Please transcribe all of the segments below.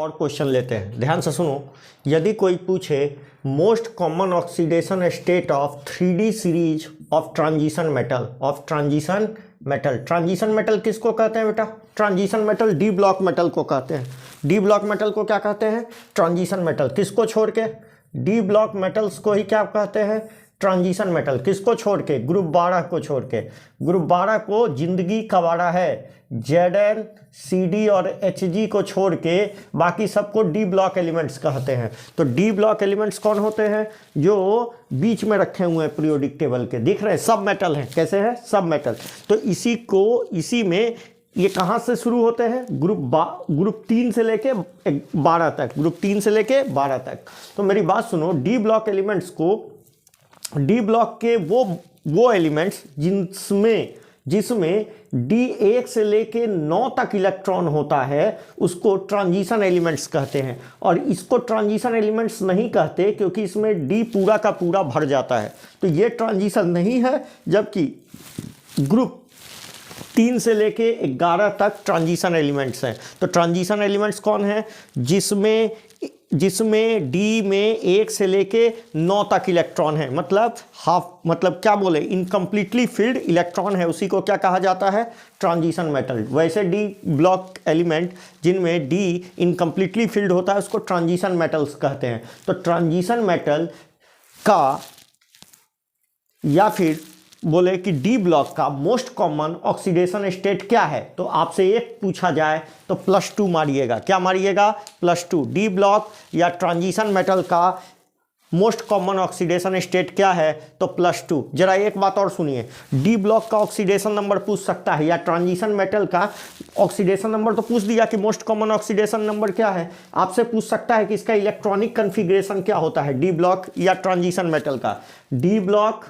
और क्वेश्चन लेते हैं, ध्यान से सुनो। यदि कोई पूछे most common oxidation state of 3D series of transition metal, transition metal किसको कहते हैं बेटा? Transition metal D block metal को कहते हैं। डी ब्लॉक मेटल को क्या कहते हैं? Transition metal. किसको छोड़ के? डी ब्लॉक मेटल्स को ही क्या कहते हैं? Transition metal. किसको छोड़ के? ग्रुप 12 को छोड़ के। ग्रुप 12 को जिंदगी का वाड़ा है, Zn, Cd और Hg को छोड़ के बाकी सबको डी ब्लॉक एलिमेंट्स कहते हैं। तो डी ब्लॉक एलिमेंट्स कौन होते हैं? जो बीच में रखे हुए हैं पीरियोडिक टेबल के, दिख रहे हैं, सब मेटल हैं। कैसे हैं? सब मेटल। तो इसी में ये कहाँ से शुरू होते हैं? ग्रुप 3 से लेके 12 तक, ग्रुप 3 से लेके 12 तक। तो मेरी बात सुनो, डी ब्लॉक एलिमेंट्स को, डी ब्लॉक के वो एलिमेंट्स जिसमें D1 से लेके 9 तक इलेक्ट्रॉन होता है, उसको ट्रांजिशन एलिमेंट्स कहते हैं। और इसको ट्रांजिशन एलिमेंट्स नहीं कहते क्योंकि इसमें D पूरा का पूरा भर जाता है, तो ये ट्रांजिशन नहीं है। जबकि ग्रुप 3 से लेके 11 तक ट्रांजिशन एलिमेंट्स हैं। तो ट्रांजिशन एलिमेंट्स कौन है? जिसमें डी में 1 से लेके 9 तक इलेक्ट्रॉन है, मतलब क्या बोले, इनकम्प्लीटली फिल्ड इलेक्ट्रॉन है, उसी को क्या कहा जाता है? Transition metal. वैसे डी ब्लॉक एलिमेंट जिनमें डी इनकम्प्लीटली फिल्ड होता है उसको ट्रांजिशन मेटल्स कहते हैं। तो ट्रांजिशन मेटल का, या फिर बोले कि डी ब्लॉक का मोस्ट कॉमन ऑक्सीडेशन स्टेट क्या है, तो आपसे एक पूछा जाए तो +2 मारिएगा। क्या मारिएगा? +2। डी ब्लॉक या ट्रांजिशन मेटल का मोस्ट कॉमन ऑक्सीडेशन स्टेट क्या है, तो +2। जरा एक बात और सुनिए, डी ब्लॉक का ऑक्सीडेशन नंबर पूछ सकता है, या ट्रांजिशन मेटल का ऑक्सीडेशन नंबर तो पूछ दिया कि मोस्ट कॉमन ऑक्सीडेशन नंबर क्या है, आपसे पूछ सकता है कि इसका इलेक्ट्रॉनिक कन्फिग्रेशन क्या होता है, डी ब्लॉक या ट्रांजिशन मेटल का। डी ब्लॉक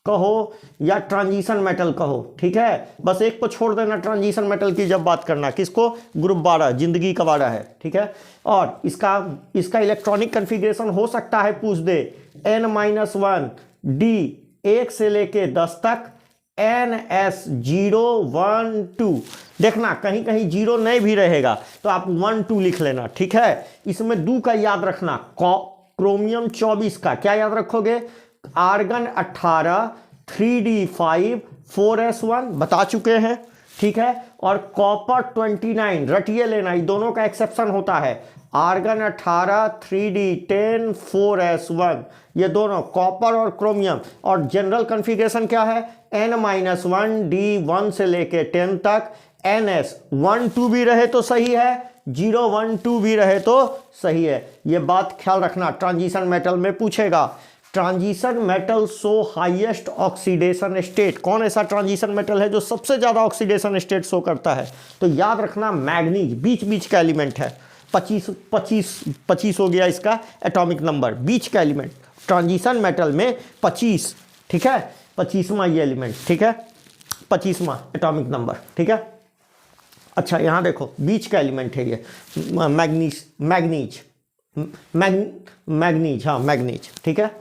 कहो या ट्रांजिशन मेटल कहो, ठीक है, बस एक को छोड़ देना ट्रांजिशन मेटल की जब बात करना। किसको? ग्रुप 12, जिंदगी का वाड़ा है, ठीक है। और इसका इलेक्ट्रॉनिक कन्फिग्रेशन हो सकता है, पूछ दे, N-1 D 1 से लेके 10 तक, NS0 1 2। देखना कहीं कहीं 0 नहीं भी रहेगा तो आप 1 2 लिख लेना, ठीक है। इसमें 2 का याद रखना, क्रोमियम 24 का क्या याद रखोगे? आर्गन 18 3D5 4S1 बता चुके हैं, ठीक है। और कॉपर 29 रटिए लेना, ये दोनों का एक्सेप्शन होता है। आर्गन 18 3D10 4S1, ये दोनों कॉपर और क्रोमियम। और जनरल कॉन्फ़िगरेशन क्या है? N-1 D 1 से लेके 10 तक, NS 1 2 भी रहे तो सही है, 0 1 2 भी रहे तो सही है। ये बात ख्याल रखना, ट्रांजिशन मेटल में पूछेगा। Transition metal show highest oxidation state. कौन ऐसा ट्रांजिशन मेटल है जो सबसे ज्यादा ऑक्सीडेशन स्टेट शो करता है? तो याद रखना, मैग्नीज बीच बीच का एलिमेंट है। 25 हो गया इसका एटॉमिक नंबर, बीच का एलिमेंट ट्रांजिशन मेटल में 25, ठीक है, 25वां ये एलिमेंट, ठीक है, 25वां एटॉमिक नंबर, ठीक है। अच्छा यहां देखो, बीच का एलिमेंट है ये, मैग्नीज, हाँ मैग्नीज, ठीक है।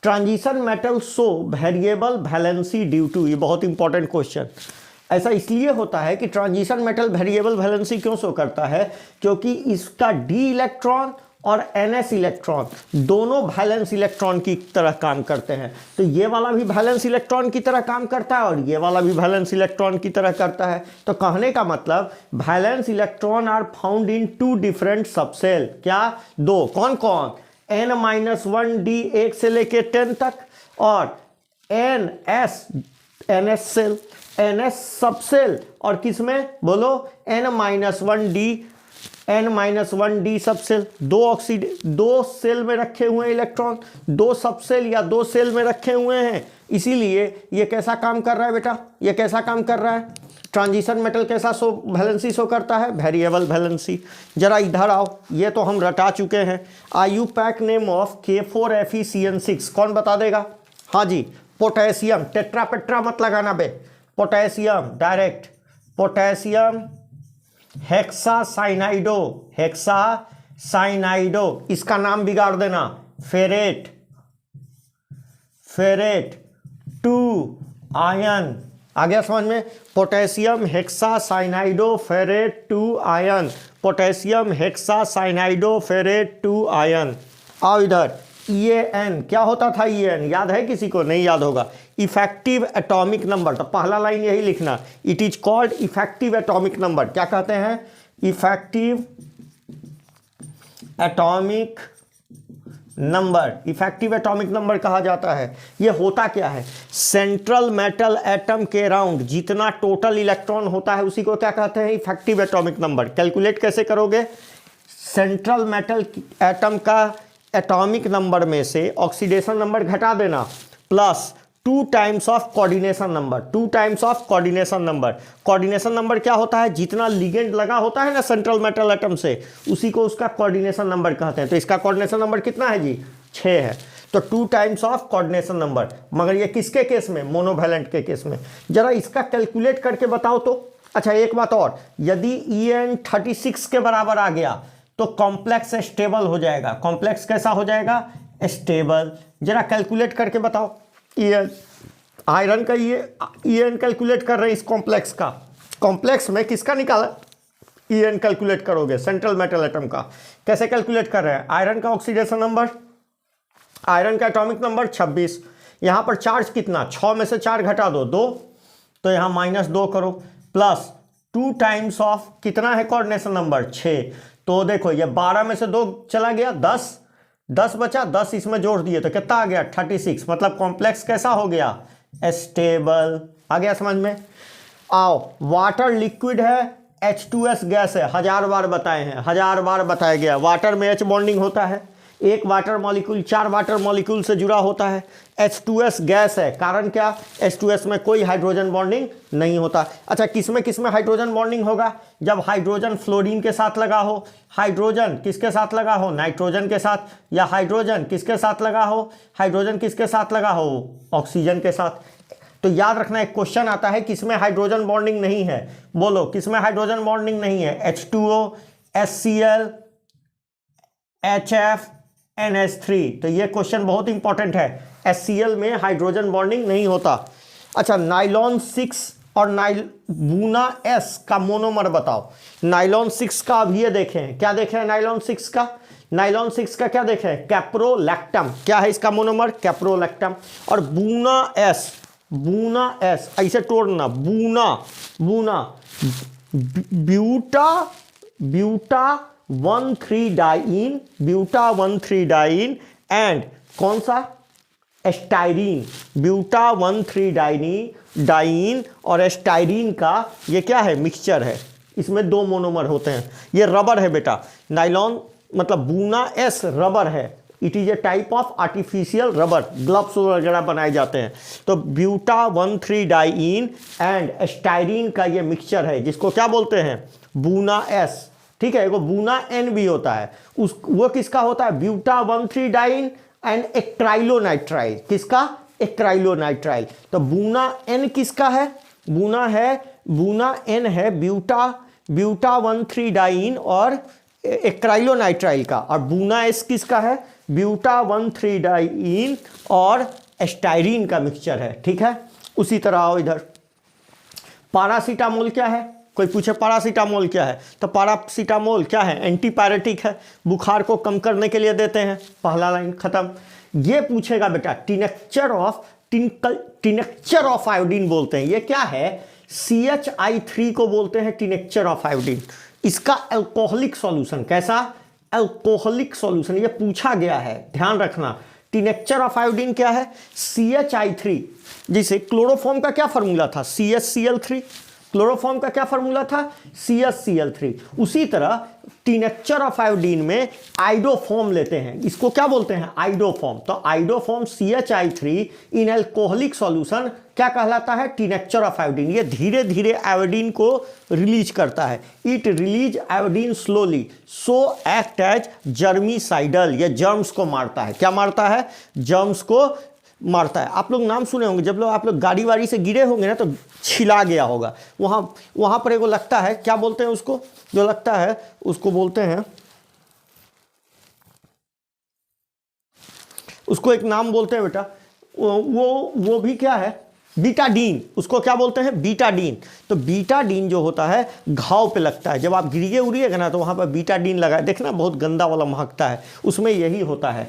Transition metal show variable valency due to, ये बहुत इंपॉर्टेंट क्वेश्चन। ऐसा इसलिए होता है कि ट्रांजिशन मेटल वेरिएबल वैलेंसी क्यों शो करता है? क्योंकि इसका डी इलेक्ट्रॉन और NS इलेक्ट्रॉन दोनों वैलेंस इलेक्ट्रॉन की तरह काम करते हैं। तो ये वाला भी वैलेंस इलेक्ट्रॉन की तरह काम करता है और ये वाला भी वैलेंस इलेक्ट्रॉन की तरह करता है। तो कहने का मतलब valence electron are found in 2 different subshell. क्या? 2। कौन कौन? N-1 D 1 से लेके 10 तक, और NS सेल, NS सबसेल। और किसमें बोलो? N-1 D subshell. 2 सेल में रखे हुए इलेक्ट्रॉन, 2 सबसेल या 2 सेल में रखे हुए हैं। इसीलिए ये कैसा काम कर रहा है बेटा? ये कैसा काम कर रहा है? ट्रांजिशन मेटल कैसा वैलेंसी शो करता है? Variable valency. जरा इधर आओ, ये तो हम रटा चुके हैं। IUPAC नेम ऑफ K4FeCN6 कौन बता देगा? हाँ जी, पोटेशियम। टेट्रापेट्रा मत लगाना बे, पोटेशियम डायरेक्ट, पोटेशियम हेक्सासाइनाइडो, इसका नाम बिगाड़ देना, फेरेट 2 आयन। आ गया समझ में? Potassium hexacyanido ferrate 2 ion, potassium hexa cyanido ferrate 2 ion. आओ इधर, EAN क्या होता था? EAN याद है किसी को? नहीं याद होगा। इफेक्टिव एटॉमिक नंबर, तो पहला लाइन यही लिखना, it is called effective atomic number. क्या कहते हैं? Effective atomic number, effective atomic number कहा जाता है। ये होता क्या है? सेंट्रल मेटल एटम के राउंड जितना टोटल इलेक्ट्रॉन होता है उसी को क्या कहते हैं? Effective atomic number. कैलकुलेट कैसे करोगे? सेंट्रल मेटल एटम का एटॉमिक नंबर में से ऑक्सीडेशन नंबर घटा देना plus 2 times of coordination number, 2 times of coordination number. Coordination number क्या होता है? जितना लिगेंड लगा होता है ना सेंट्रल मेटल एटम से, उसी को उसका कोऑर्डिनेशन नंबर कहते हैं। तो इसका कोऑर्डिनेशन नंबर कितना है जी? 6 है। तो 2 टाइम्स ऑफ कोऑर्डिनेशन नंबर। मगर ये किसके केस में? मोनोवैलेंट के केस में। जरा इसका कैलकुलेट करके बताओ तो। अच्छा एक बात और, यदि EN 36 के बराबर आ गया तो कॉम्प्लेक्स स्टेबल हो जाएगा। कॉम्प्लेक्स कैसा हो जाएगा? स्टेबल। जरा कैलकुलेट करके बताओ। EN आयरन का EN कैलकुलेट कर रहे हैं इस कॉम्प्लेक्स का। कॉम्प्लेक्स में किसका निकाला? EN कैलकुलेट करोगे सेंट्रल मेटल एटम का। कैसे कैलकुलेट कर रहे हैं? आयरन का ऑक्सीडेशन नंबर, आयरन का एटॉमिक नंबर 26, यहां पर चार्ज कितना? 6 में से 4 घटा दो 2, तो यहां -2 करो प्लस 2 टाइम्स ऑफ कितना है कोऑर्डिनेशन नंबर? 6। तो देखो ये 12 में से 2 चला गया, 10 बचा, 10 इसमें जोड़ दिए तो कितना आ गया? 36। मतलब कॉम्प्लेक्स कैसा हो गया? स्टेबल। आ गया समझ में? आओ, वाटर लिक्विड है, H2S गैस है, 1000 बार बताए हैं, 1000 बार बताया गया। वाटर में H बॉन्डिंग होता है, एक वाटर मॉलिक्यूल 4 वाटर मॉलिक्यूल से जुड़ा होता है। H2S गैस है, कारण क्या? H2S में कोई हाइड्रोजन बॉन्डिंग नहीं होता। अच्छा किस में हाइड्रोजन बॉन्डिंग होगा? जब हाइड्रोजन फ्लोरीन के साथ लगा हो, हाइड्रोजन किसके साथ लगा हो? नाइट्रोजन के साथ। या हाइड्रोजन किसके साथ लगा हो? हाइड्रोजन किसके साथ लगा हो? ऑक्सीजन के साथ। तो याद रखना, एक क्वेश्चन आता है किसमें हाइड्रोजन बॉन्डिंग नहीं है? बोलो किसमें हाइड्रोजन बॉन्डिंग नहीं है? H2O, HCl, HF, NH3। तो ये क्वेश्चन बहुत इंपॉर्टेंट है। HCl में हाइड्रोजन बॉन्डिंग नहीं होता। अच्छा नाइलॉन 6 और बूना S का मोनोमर बताओ। नाइलॉन 6 का अब ये देखें, क्या देखें नाइलॉन 6 का? नाइलॉन 6 का क्या देखें? कैप्रोलैक्टम। क्या है इसका मोनोमर? कैप्रोलैक्टम। और बूना S ऐसे तोड़ना, बूना ब्यूटा 1,3 डाइन एंड कौन सा? स्टाइरीन। ब्यूटा 1,3 डाइन और स्टाइरीन का ये क्या है? मिक्सचर है। इसमें 2 मोनोमर होते हैं। ये रबर है बेटा। नाइलॉन मतलब बूना S रबर है। It is a type of artificial rubber, gloves वगैरह बनाए जाते हैं। तो ब्यूटा 1,3 डाइन एंड स्टाइरीन का ये मिक्सचर है जिसको क्या बोलते हैं? Buna S। ठीक है, वो बूना N भी होता है। वो किसका होता है? Buta 1,3 diene and acrylonitrile. किसका? एक्राइलोनाइट्राइल। तो बूना N किसका है? बूना N है ब्यूटा 1,3 डाइन और एक्राइलोनाइट्राइल का। और बूना S किसका है? ब्यूटा 1,3 डाइन और स्टाइरीन का मिक्सचर है। ठीक है, उसी तरह आओ इधर। पैरासीटामोल क्या है? कोई पूछे पैरासीटामोल क्या है? तो पैरासीटामोल क्या है? एंटीपायरेटिक है, बुखार को कम करने के लिए देते हैं। पहला लाइन खत्म। ये पूछेगा बेटा टिनेक्चर ऑफ आयोडीन बोलते हैं। ये क्या है? CHI3 को बोलते हैं टिनेक्चर ऑफ आयोडीन। इसका अल्कोहलिक सॉल्यूशन कैसा? Alcoholic solution. ये पूछा गया है, ध्यान रखना। टिनेक्चर ऑफ आयोडीन क्या है? CHI3। जैसे क्लोरोफॉर्म का क्या फॉर्मूला था? CHCl3। क्लोरोफॉर्म का क्या फॉर्मूला था? CHCl3। उसी तरह टिनेक्चर ऑफ आयोडीन में आइडोफॉर्म लेते हैं। इसको क्या बोलते हैं? आइडोफॉर्म। तो आइडोफॉर्म CHI3 इन अल्कोहलिक सॉल्यूशन क्या कहलाता है? Tincture of iodine. ये धीरे धीरे आयोडीन को रिलीज करता है। It release iodine slowly so act as germicidal. ये जर्म्स को मारता है। क्या मारता है? जर्म्स को मारता है। आप लोग नाम सुने होंगे, जब आप लोग गाड़ी वाड़ी से गिरे होंगे ना तो छिला गया होगा। वहां पर एगो लगता है, क्या बोलते हैं उसको? जो लगता है उसको बोलते हैं, उसको एक नाम बोलते हैं बेटा। वो भी क्या है? बीटाडीन, उसको क्या बोलते हैं, बीटाडीन। तो बीटाडीन जो होता है घाव पे लगता है, जब आप गिरिए उड़िएगा ना तो वहाँ पर बीटाडीन लगा, देखना बहुत गंदा वाला महकता है, उसमें यही होता है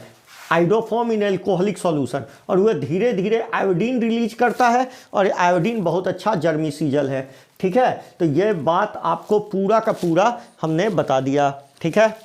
आयोडोफॉर्म इन एल्कोहलिक सॉल्यूशन, और वह धीरे धीरे आयोडीन रिलीज करता है, और आयोडीन बहुत अच्छा जर्मीसीजल है। ठीक है, तो ये बात आपको पूरा का पूरा हमने बता दिया। ठीक है।